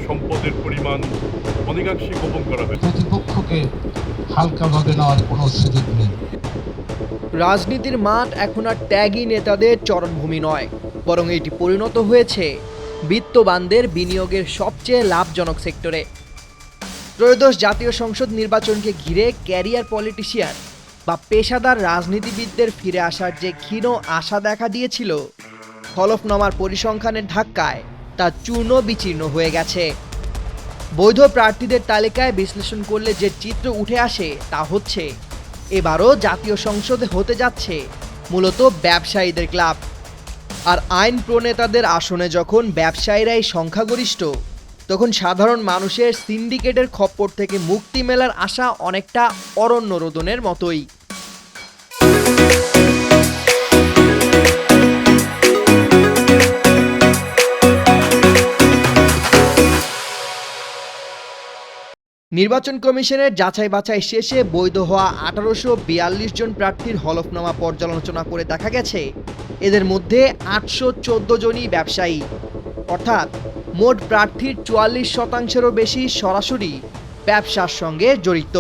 সম্পদের পরিমাণ অনেকাংশে গোপন করা হয়েছে। প্রতিপক্ষকে হালকাভাবে নেওয়ার কোনো সুযোগ নেই। রাজনীতির মাঠ এখন আর ত্যাগী নেতাদের চরণভূমি নয়, বরং এটি পরিণত হয়েছে বিত্তবানদের বিনিয়োগের সবচেয়ে লাভজনক সেক্টরে। ত্রয়োদশ জাতীয় সংসদ নির্বাচনকে ঘিরে ক্যারিয়ার পলিটিশিয়ান বা পেশাদার রাজনীতিবিদদের ফিরে আসার যে ক্ষীণ আশা দেখা দিয়েছিল, হলফনামার পরিসংখ্যানের ধাক্কায় তা চূর্ণ বিচীর্ণ হয়ে গেছে। বৈধ প্রার্থীদের তালিকায় বিশ্লেষণ করলে যে চিত্র উঠে আসে তা হচ্ছে এবারও জাতীয় সংসদে হতে যাচ্ছে মূলত ব্যবসায়ীদের ক্লাব। আর আইন প্রণেতাদের আসনে যখন ব্যবসায়ীরাই সংখ্যাগরিষ্ঠ, তখন সাধারণ মানুষের সিন্ডিকেটের খপ্পর থেকে মুক্তি মেলার আশা অনেকটা অরণ্য রোদনের মতোই। নির্বাচন কমিশনের যাচাই বাছাই শেষে বৈধ হওয়া 1842 জন প্রার্থীর হলফনামা পর্যালোচনা করে দেখা গেছে এদের মধ্যে 814 জনই ব্যবসায়ী, অর্থাৎ মোট প্রার্থীর 44%-এরও বেশি সরাসরি ব্যবসার সঙ্গে জড়িত।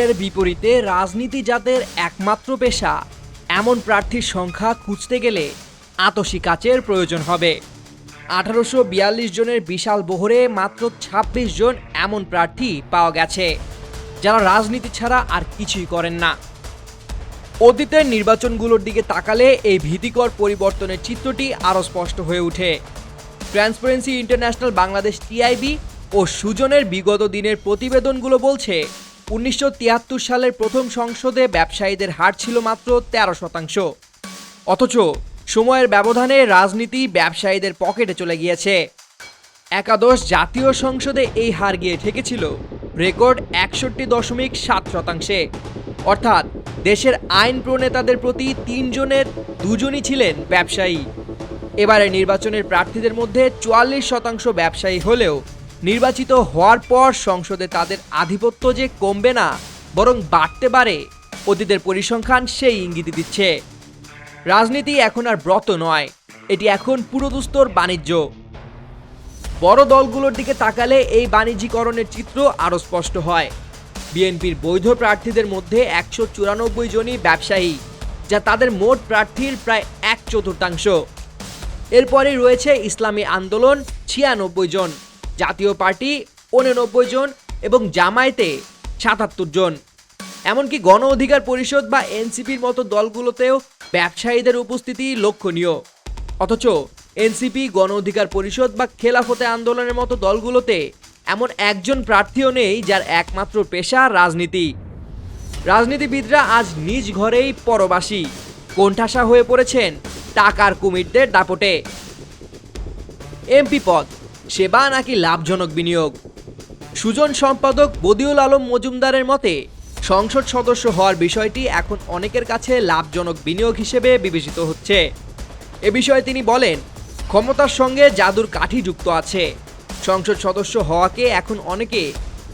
এর বিপরীতে রাজনীতি যাদের একমাত্র পেশা, এমন প্রার্থীর সংখ্যা খুঁজতে গেলে আতশি কাচের প্রয়োজন হবে। 1842 জনের বিশাল বহরে মাত্র 26 জন এমন প্রার্থী পাওয়া গেছে যারা রাজনীতি ছাড়া আর কিছুই করেন না। অতীতের নির্বাচনগুলোর দিকে তাকালে এই ভীতিকর পরিবর্তনের চিত্রটি আরও স্পষ্ট হয়ে ওঠে। ট্রান্সপারেন্সি ইন্টারন্যাশনাল বাংলাদেশ টিআইবি ও সুজনের বিগত দিনের প্রতিবেদনগুলো বলছে 1973 সালের প্রথম সংসদে ব্যবসায়ীদের হার ছিল মাত্র 13%, অথচ সময়ের ব্যবধানে রাজনীতি ব্যবসায়ীদের পকেটে চলে গিয়েছে। একাদশ জাতীয় সংসদে এই হার গিয়ে ঠেকেছিল রেকর্ড 61.7%, অর্থাৎ দেশের আইন প্রণেতাদের প্রতি 3 জনের 2 জনই ছিলেন ব্যবসায়ী। এবারে নির্বাচনের প্রার্থীদের মধ্যে 44% ব্যবসায়ী হলেও নির্বাচিত হওয়ার পর সংসদে তাদের আধিপত্য যে কমবে না, বরং বাড়তে পারে, অতীতের পরিসংখ্যান সেই ইঙ্গিত দিচ্ছে। রাজনীতি এখন আর ব্রত নয়, এটি এখন পুরোদুস্তর বাণিজ্য। বড় দলগুলোর দিকে তাকালে এই বাণিজ্যিকরণের চিত্র আরও স্পষ্ট হয়। বিএনপির বৈধ প্রার্থীদের মধ্যে 194 জনই ব্যবসায়ী, যা তাদের মোট প্রার্থীর প্রায় 1/4। এরপরেই রয়েছে ইসলামী আন্দোলন 96 জন, জাতীয় পার্টি 89 জন এবং জামায়াতে 77 জন। এমনকি গণ অধিকার পরিষদ বা এনসিপির মতো দলগুলোতেও ব্যবসায়ীদের উপস্থিতি লক্ষণীয়। অথচ এনসিপি, গণ অধিকার পরিষদ বা খেলাফতে আন্দোলনের মতো দলগুলোতে এমন একজন প্রার্থীও নেই যার একমাত্র পেশা রাজনীতি। রাজনীতিবিদরা আজ নিজ ঘরেই পরবাসী, কোণঠাসা হয়ে পড়েছেন টাকার কুমিরদের দাপটে। এমপি পদ সেবা নাকি লাভজনক বিনিয়োগ? সুজন সম্পাদক বদিউল আলম মজুমদারের মতে সংসদ সদস্য হওয়ার বিষয়টি এখন অনেকের কাছে লাভজনক বিনিয়োগ হিসেবে বিবেচিত হচ্ছে। এ বিষয়ে তিনি বলেন, ক্ষমতার সঙ্গে জাদুর কাঠি যুক্ত আছে। সংসদ সদস্য হওয়াকে এখন অনেকে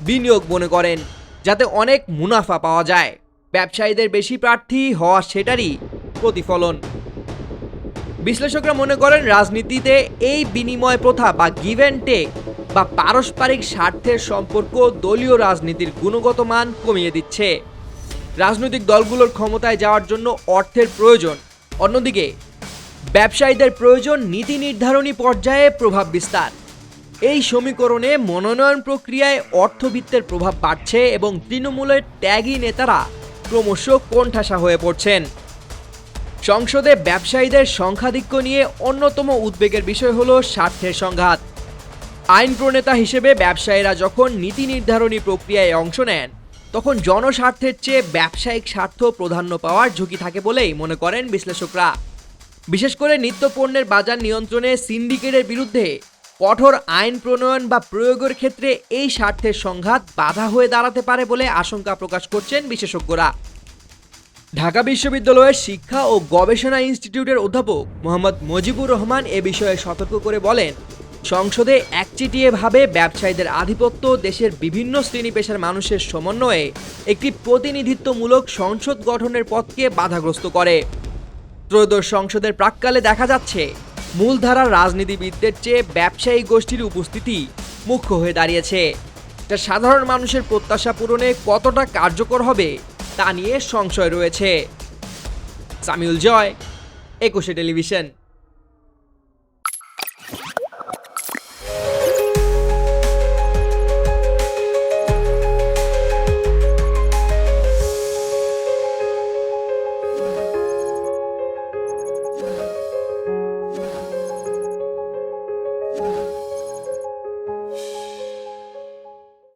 বিনিয়োগ মনে করেন, যাতে অনেক মুনাফা পাওয়া যায়। ব্যবসায়ীদের বেশি প্রার্থী হওয়া সেটারই প্রতিফলন। বিশ্লেষকরা মনে করেন রাজনীতিতে এই বিনিময় প্রথা বা গিভ অ্যান্ড টেক বা পারস্পরিক স্বার্থের সম্পর্ক দলীয় রাজনীতির গুণগত মান কমিয়ে দিচ্ছে। রাজনৈতিক দলগুলোর ক্ষমতায় যাওয়ার জন্য অর্থের প্রয়োজন, অন্যদিকে ব্যবসায়ীদের প্রয়োজন নীতি নির্ধারণী পর্যায়ে প্রভাব বিস্তার। এই সমীকরণে মনোনয়ন প্রক্রিয়ায় অর্থবিত্তের প্রভাব বাড়ছে এবং তৃণমূলের ত্যাগী নেতারা ক্রমশ কোণঠাসা হয়ে পড়ছেন। সংসদে ব্যবসায়ীদের সংখ্যাধিক্য নিয়ে অন্যতম উদ্বেগের বিষয় হলো স্বার্থের সংঘাত। আইন প্রণেতা হিসেবে ব্যবসায়ীরা যখন নীতি নির্ধারণী প্রক্রিয়ায় অংশ নেন, তখন জনস্বার্থের চেয়ে ব্যবসায়িক স্বার্থ প্রাধান্য পাওয়ার ঝুঁকি থাকে বলেই মনে করেন বিশ্লেষকরা। বিশেষ করে নিত্যপণ্যের বাজার নিয়ন্ত্রণে সিন্ডিকেটের বিরুদ্ধে কঠোর আইন প্রণয়ন বা প্রয়োগের ক্ষেত্রে এই স্বার্থের সংঘাত বাধা হয়ে দাঁড়াতে পারে বলে আশঙ্কা প্রকাশ করছেন বিশেষজ্ঞরা। ঢাকা বিশ্ববিদ্যালয়ের শিক্ষা ও গবেষণা ইনস্টিটিউটের অধ্যাপক মোহাম্মদ মজিবুর রহমান এ বিষয়ে সতর্ক করে বলেন, সংসদে একচেটিয়াভাবে ব্যবসায়ীদের আধিপত্য দেশের বিভিন্ন শ্রেণী পেশার মানুষের সমন্বয়ে একটি প্রতিনিধিত্বমূলক সংসদ গঠনের পথকে বাধাগ্রস্ত করে। ত্রয়োদশ সংসদের প্রাক্কালে দেখা যাচ্ছে মূলধারার রাজনীতিবিদদের চেয়ে ব্যবসায়ী গোষ্ঠীর উপস্থিতি মুখ্য হয়ে দাঁড়িয়েছে। এটা সাধারণ মানুষের প্রত্যাশা পূরণে কতটা কার্যকর হবে তা নিয়ে সংশয় রয়েছে। সামিউল জয়, 21 টেলিভিশন।